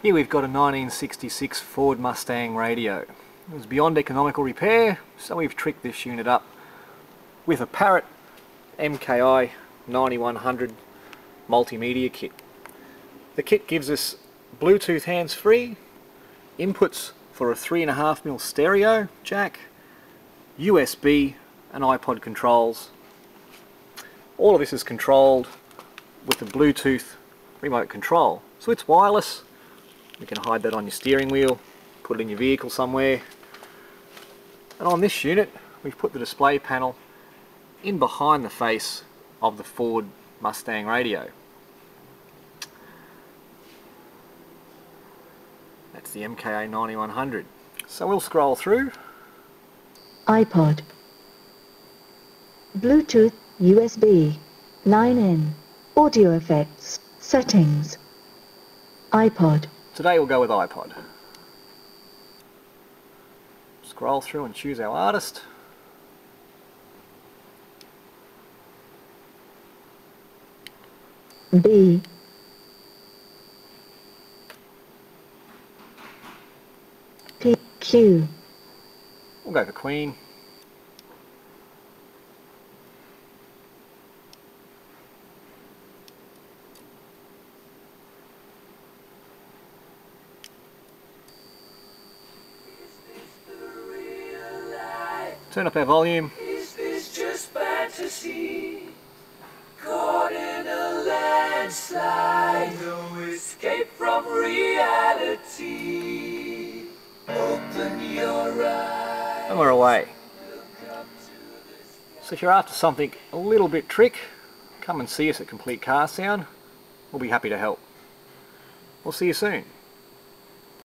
Here we've got a 1966 Ford Mustang radio. It was beyond economical repair, so we've tricked this unit up with a Parrot MKi9100 Multimedia kit. The kit gives us Bluetooth hands-free, inputs for a 3.5mm stereo jack, USB and iPod controls. All of this is controlled with the Bluetooth remote control. So it's wireless. You can hide that on your steering wheel, put it in your vehicle somewhere. And on this unit, we've put the display panel in behind the face of the Ford Mustang radio. That's the MKi9100. So we'll scroll through. iPod, Bluetooth, USB, 9N, audio effects, settings, iPod. Today we'll go with iPod. Scroll through and choose our artist. B, P, Q. We'll go for Queen. Turn up our volume. Is this just fantasy? Caught in a landslide, no escape from reality. Open your eyes. And we're away. So if you're after something a little bit trick, come and see us at Complete Car Sound. We'll be happy to help. We'll see you soon.